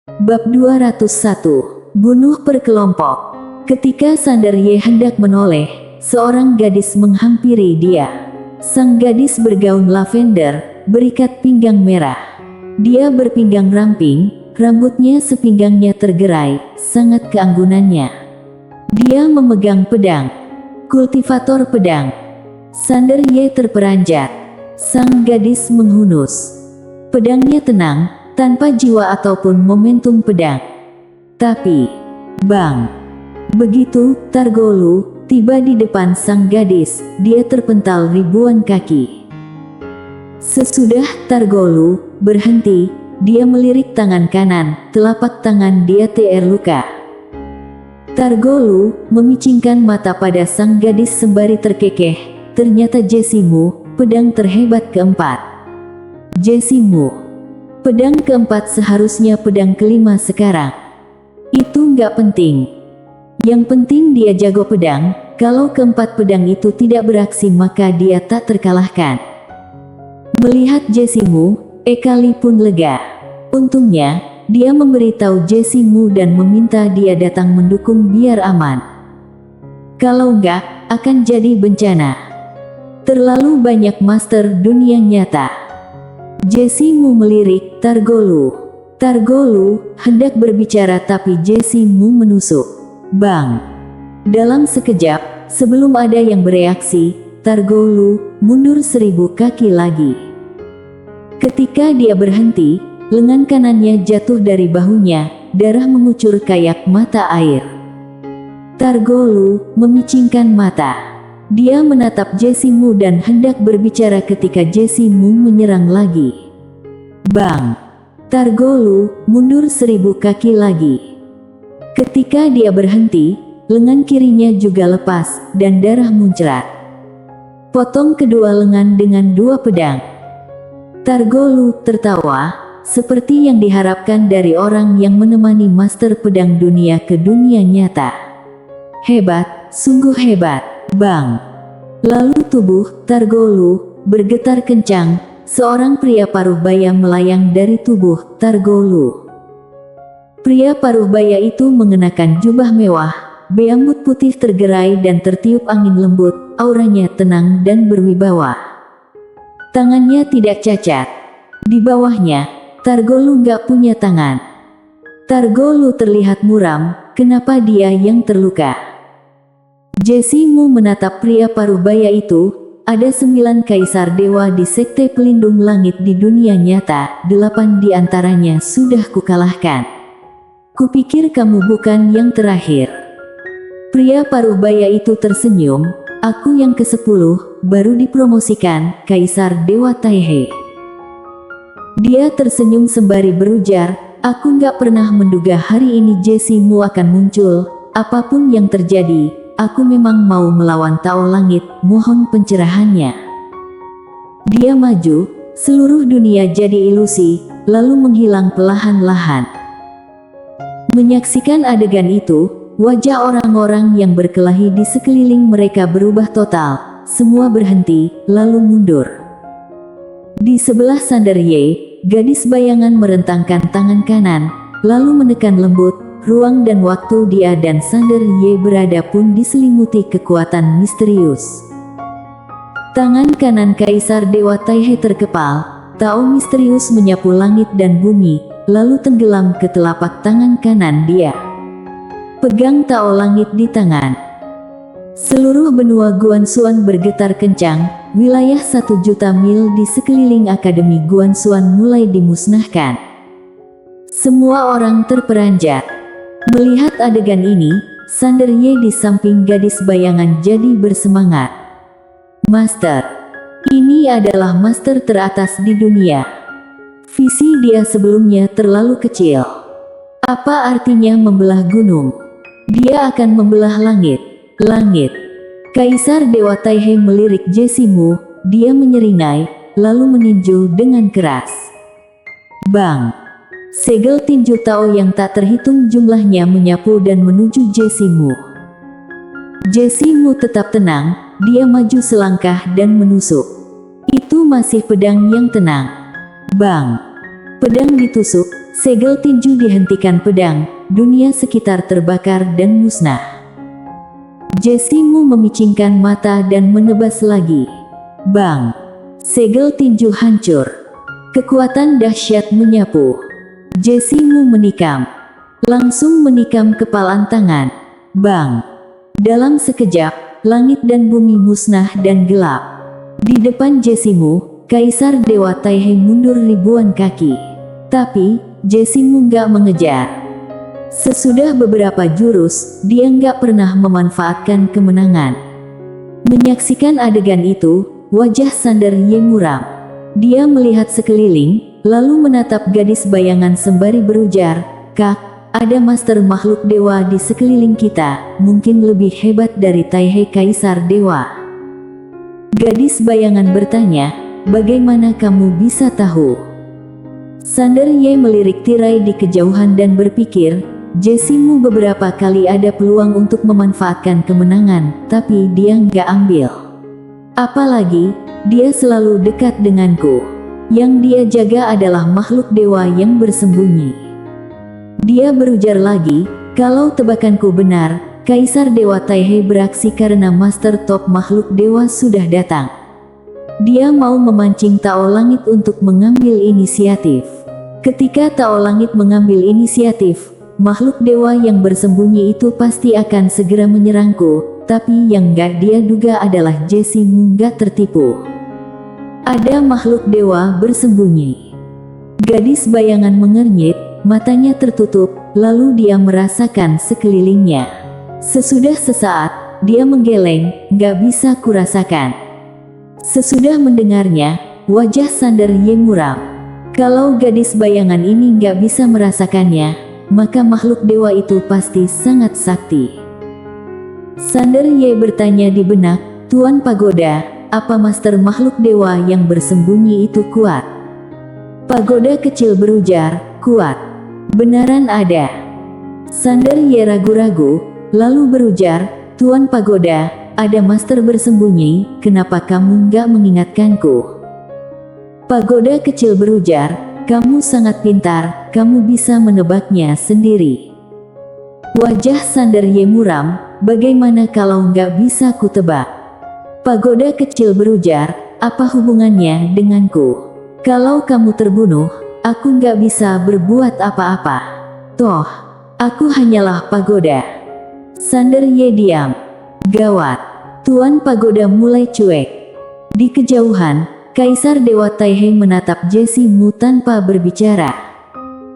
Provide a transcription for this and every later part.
Bab 201. Bunuh per kelompok. Ketika Sander Ye hendak menoleh, seorang gadis menghampiri dia. Sang gadis bergaun lavender, berikat pinggang merah. Dia berpinggang ramping, rambutnya sepinggangnya tergerai, sangat keanggunannya. Dia memegang pedang, kultivator pedang. Sander Ye terperanjat. Sang gadis menghunus. Pedangnya tenang, tanpa jiwa ataupun momentum pedang. Tapi, bang! Begitu Targolu tiba di depan sang gadis, dia terpental ribuan kaki. Sesudah Targolu berhenti, dia melirik tangan kanan, telapak tangan dia terluka. Targolu memicingkan mata pada sang gadis sembari terkekeh. Ternyata Jesimu, pedang terhebat keempat. Jesimu, pedang keempat seharusnya pedang kelima sekarang. Itu nggak penting. Yang penting dia jago pedang, kalau keempat pedang itu tidak beraksi maka dia tak terkalahkan. Melihat Jesimu, Ekali pun lega. Untungnya, dia memberitahu Jesimu dan meminta dia datang mendukung biar aman. Kalau enggak, akan jadi bencana. Terlalu banyak master dunia nyata. Jesimu melirik Targolu. Targolu hendak berbicara tapi Jesimu menusuk. Bang! Dalam sekejap, sebelum ada yang bereaksi, Targolu mundur 1000 kaki lagi. Ketika dia berhenti, lengan kanannya jatuh dari bahunya, darah mengucur kayak mata air. Targolu memicingkan mata. Dia menatap Jesimu dan hendak berbicara ketika Jesimu menyerang lagi. Bang! Targolu mundur 1000 kaki lagi. Ketika dia berhenti, lengan kirinya juga lepas, dan darah muncrat. Potong kedua lengan dengan 2 pedang. Targolu tertawa, seperti yang diharapkan dari orang yang menemani master pedang dunia ke dunia nyata. Hebat, sungguh hebat. Bang! Lalu tubuh Targolu bergetar kencang, seorang pria paruh baya melayang dari tubuh Targolu. Pria paruh baya itu mengenakan jubah mewah, berambut putih tergerai dan tertiup angin lembut, auranya tenang dan berwibawa. Tangannya tidak cacat. Di bawahnya, Targolu nggak punya tangan. Targolu terlihat muram, kenapa dia yang terluka? Jesimu menatap pria paruh baya itu. Ada 9 kaisar dewa di sekte pelindung langit di dunia nyata, 8 di antaranya sudah kukalahkan. Kupikir kamu bukan yang terakhir. Pria paruh baya itu tersenyum, aku yang ke-10, baru dipromosikan, Kaisar Dewa Taihe. Dia tersenyum sembari berujar, aku nggak pernah menduga hari ini Jesimu akan muncul, apapun yang terjadi. Aku memang mau melawan Tao Langit, mohon pencerahannya. Dia maju, seluruh dunia jadi ilusi, lalu menghilang perlahan-lahan. Menyaksikan adegan itu, wajah orang-orang yang berkelahi di sekeliling mereka berubah total, semua berhenti, lalu mundur. Di sebelah Sander Ye, gadis bayangan merentangkan tangan kanan, lalu menekan lembut. Ruang dan waktu dia dan Sander Ye berada pun diselimuti kekuatan misterius. Tangan kanan Kaisar Dewa Taihe terkepal, Tao misterius menyapu langit dan bumi, lalu tenggelam ke telapak tangan kanan dia. Pegang Tao langit di tangan. Seluruh benua Guanxuan bergetar kencang, wilayah 1 juta mil di sekeliling Akademi Guanxuan mulai dimusnahkan. Semua orang terperanjat. Melihat adegan ini, Sander Ye di samping gadis bayangan jadi bersemangat. Master, ini adalah master teratas di dunia. Visi dia sebelumnya terlalu kecil. Apa artinya membelah gunung? Dia akan membelah langit. Langit. Kaisar Dewa Taihe melirik Jesimu, dia menyeringai, lalu meninju dengan keras. Bang! Segel tinju Tao yang tak terhitung jumlahnya menyapu dan menuju Jesimu. Jesimu tetap tenang, dia maju selangkah dan menusuk. Itu masih pedang yang tenang. Bang! Pedang ditusuk, Segel tinju dihentikan pedang, dunia sekitar terbakar dan musnah. Jessimu memicingkan mata dan menebas lagi. Bang! Segel tinju hancur. Kekuatan dahsyat menyapu. Jessimu menikam. Langsung menikam kepalan tangan. Bang! Dalam sekejap, langit dan bumi musnah dan gelap. Di depan Jessimu, Kaisar Dewa Taihei mundur ribuan kaki. Tapi, Jessimu nggak mengejar. Sesudah beberapa jurus, dia nggak pernah memanfaatkan kemenangan. Menyaksikan adegan itu, wajah Sander Ye muram. Dia melihat sekeliling, lalu menatap gadis bayangan sembari berujar, "Kak, ada master makhluk dewa di sekeliling kita, mungkin lebih hebat dari Taihei Kaisar Dewa." Gadis bayangan bertanya, "Bagaimana kamu bisa tahu?" Sander Ye melirik tirai di kejauhan dan berpikir, Jessimu beberapa kali ada peluang untuk memanfaatkan kemenangan, tapi dia nggak ambil. Apalagi, dia selalu dekat denganku. Yang dia jaga adalah makhluk dewa yang bersembunyi. Dia berujar lagi, "Kalau tebakanku benar, Kaisar Dewa Taihei beraksi karena Master Top makhluk dewa sudah datang. Dia mau memancing Tao Langit untuk mengambil inisiatif. Ketika Tao Langit mengambil inisiatif, makhluk dewa yang bersembunyi itu pasti akan segera menyerangku, tapi yang gak dia duga adalah Jessimu gak tertipu. Ada makhluk dewa bersembunyi." Gadis bayangan mengernyit, matanya tertutup, lalu dia merasakan sekelilingnya. Sesudah sesaat, dia menggeleng, "Gak bisa kurasakan." Sesudah mendengarnya, wajah Sander Ye muram. Kalau gadis bayangan ini nggak bisa merasakannya, maka makhluk dewa itu pasti sangat sakti. Sander Ye bertanya di benak, "Tuan Pagoda, apa master makhluk dewa yang bersembunyi itu kuat?" Pagoda kecil berujar, "Kuat. Benaran ada." Sander Ye ragu-ragu, lalu berujar, "Tuan Pagoda, ada master bersembunyi, kenapa kamu nggak mengingatkanku?" Pagoda kecil berujar, "Kamu sangat pintar, kamu bisa menebaknya sendiri." Wajah Sander Ye muram, "Bagaimana kalau nggak bisa kutebak?" Pagoda kecil berujar, "Apa hubungannya denganku? Kalau kamu terbunuh, aku nggak bisa berbuat apa-apa. Toh, aku hanyalah pagoda." Sander Ye diam. Gawat. Tuan Pagoda mulai cuek. Di kejauhan, Kaisar Dewa Taihei menatap Jessimu tanpa berbicara.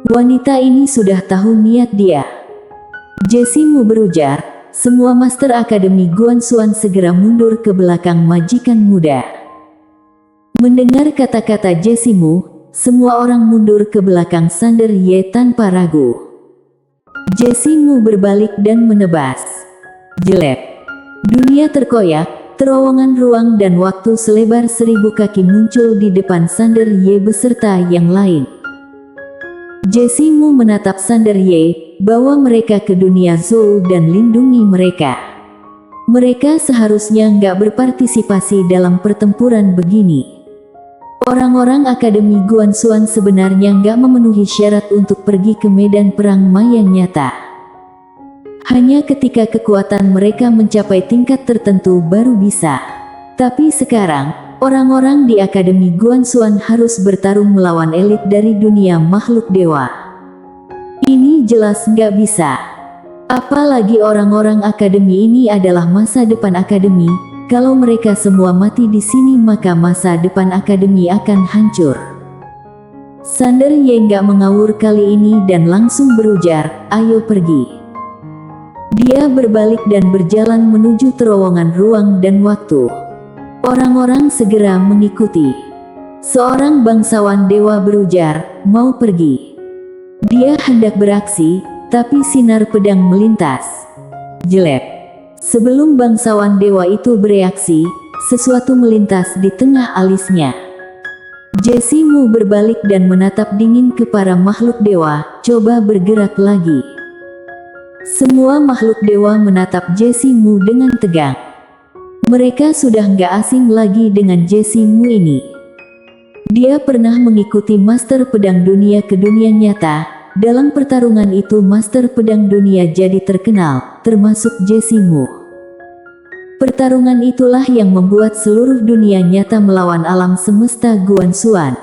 Wanita ini sudah tahu niat dia. Jessimu berujar, "Semua Master Akademi Guanxuan segera mundur ke belakang majikan muda." Mendengar kata-kata Jessimu, semua orang mundur ke belakang Sander Ye tanpa ragu. Jessimu berbalik dan menebas. Jelek. Dunia terkoyak. Terowongan ruang dan waktu selebar 1000 kaki muncul di depan Sander Ye beserta yang lain. Jessimu menatap Sander Ye, bawa mereka ke dunia Zou dan lindungi mereka. Mereka seharusnya nggak berpartisipasi dalam pertempuran begini. Orang-orang Akademi Guanxuan sebenarnya nggak memenuhi syarat untuk pergi ke medan perang maya nyata. Hanya ketika kekuatan mereka mencapai tingkat tertentu baru bisa. Tapi sekarang, orang-orang di Akademi Guanxuan harus bertarung melawan elit dari dunia makhluk dewa. Ini jelas nggak bisa. Apalagi orang-orang Akademi ini adalah masa depan Akademi. Kalau mereka semua mati di sini maka masa depan Akademi akan hancur. Sander Ye nggak mengawur kali ini dan langsung berujar, "Ayo pergi." Dia berbalik dan berjalan menuju terowongan ruang dan waktu. Orang-orang segera mengikuti. Seorang bangsawan dewa berujar, "Mau pergi." Dia hendak beraksi, tapi sinar pedang melintas. Jelek. Sebelum bangsawan dewa itu bereaksi, sesuatu melintas di tengah alisnya. Jessimu berbalik dan menatap dingin ke para makhluk dewa, "Coba bergerak lagi." Semua makhluk dewa menatap Jessimu dengan tegang. Mereka sudah nggak asing lagi dengan Jessimu ini. Dia pernah mengikuti Master Pedang Dunia ke dunia nyata. Dalam pertarungan itu Master Pedang Dunia jadi terkenal, termasuk Jesse Mu. Pertarungan itulah yang membuat seluruh dunia nyata melawan alam semesta Guanxuan.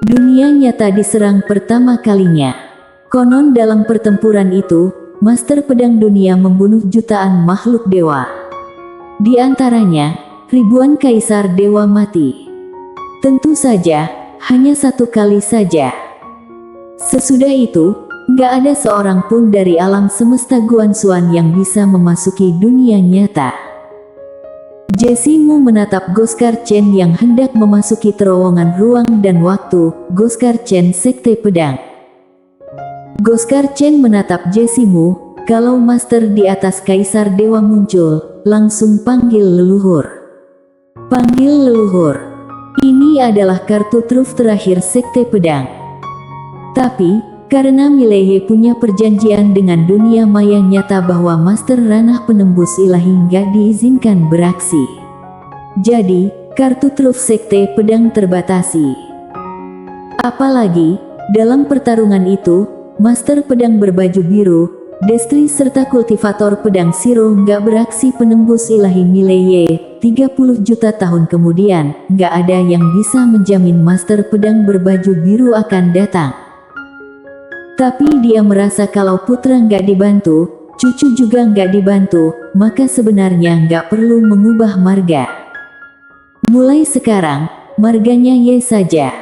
Dunia nyata diserang pertama kalinya. Konon dalam pertempuran itu, Master Pedang Dunia membunuh jutaan makhluk dewa. Di antaranya, ribuan kaisar dewa mati. Tentu saja, hanya satu kali saja. Sesudah itu, gak ada seorang pun dari alam semesta Guanxuan yang bisa memasuki dunia nyata. Jesse Mu menatap Goskar Chen yang hendak memasuki terowongan ruang dan waktu. Goskar Chen Sekte Pedang. Goskar Chen menatap Jesse Mu. Kalau master di atas kaisar dewa muncul, langsung panggil leluhur. Panggil leluhur. Ini adalah kartu truf terakhir Sekte Pedang. Tapi, karena Mileye punya perjanjian dengan dunia maya nyata bahwa Master Ranah Penembus Ilahi nggak diizinkan beraksi. Jadi, kartu truf Sekte Pedang terbatasi. Apalagi, dalam pertarungan itu, Master Pedang berbaju biru, Destri serta kultivator pedang Siro nggak beraksi. Penembus ilahi Mileye, 30 juta tahun kemudian, nggak ada yang bisa menjamin Master Pedang berbaju biru akan datang. Tapi dia merasa kalau putra nggak dibantu, cucu juga nggak dibantu, maka sebenarnya nggak perlu mengubah marga. Mulai sekarang, marganya Ye saja.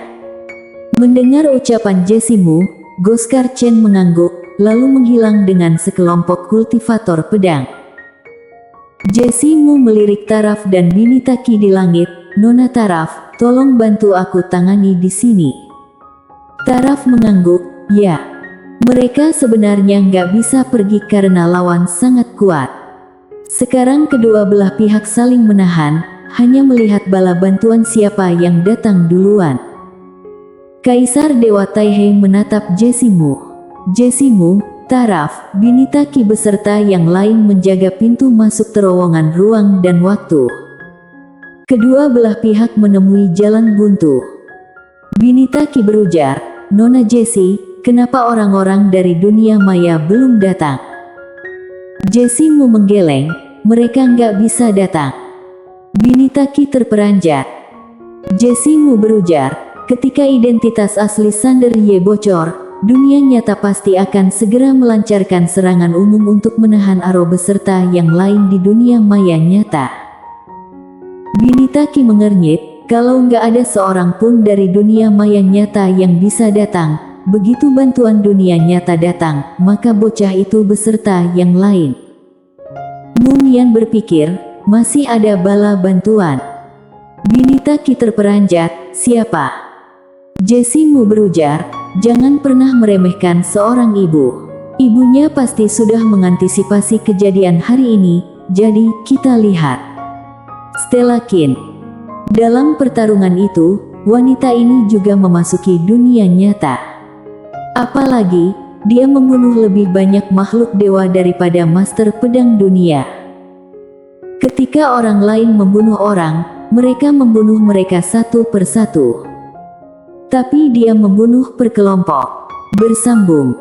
Mendengar ucapan Jesse Mu, Goskar Chen mengangguk, lalu menghilang dengan sekelompok kultivator pedang. Jesse Mu melirik Taraf dan Binita Ki di langit. Nona Taraf, tolong bantu aku tangani di sini. Taraf mengangguk, ya. Mereka sebenarnya nggak bisa pergi karena lawan sangat kuat. Sekarang kedua belah pihak saling menahan, hanya melihat bala bantuan siapa yang datang duluan. Kaisar Dewa Taihei menatap Jesse Mu. Jesse Mu, Taraf, Binita Ki beserta yang lain menjaga pintu masuk terowongan ruang dan waktu. Kedua belah pihak menemui jalan buntu. Binita Ki berujar, Nona Jesse, kenapa orang-orang dari dunia maya belum datang? Jesse Mu menggeleng, mereka nggak bisa datang. Binita Ki terperanjat. Jesse Mu berujar, ketika identitas asli Sander Ye bocor, dunia nyata pasti akan segera melancarkan serangan umum untuk menahan Aro beserta yang lain di dunia maya nyata. Binita Ki mengernyit, kalau nggak ada seorang pun dari dunia maya nyata yang bisa datang, begitu bantuan dunia nyata datang, maka bocah itu beserta yang lain. Mumian berpikir, masih ada bala bantuan. Binita Ki terperanjat, siapa? Jesse Mu berujar, jangan pernah meremehkan seorang ibu. Ibunya pasti sudah mengantisipasi kejadian hari ini, jadi kita lihat. Stella Qin. Dalam pertarungan itu, wanita ini juga memasuki dunia nyata. Apalagi, dia membunuh lebih banyak makhluk dewa daripada Master Pedang Dunia. Ketika orang lain membunuh orang, mereka membunuh mereka satu persatu. Tapi dia membunuh per kelompok, bersambung.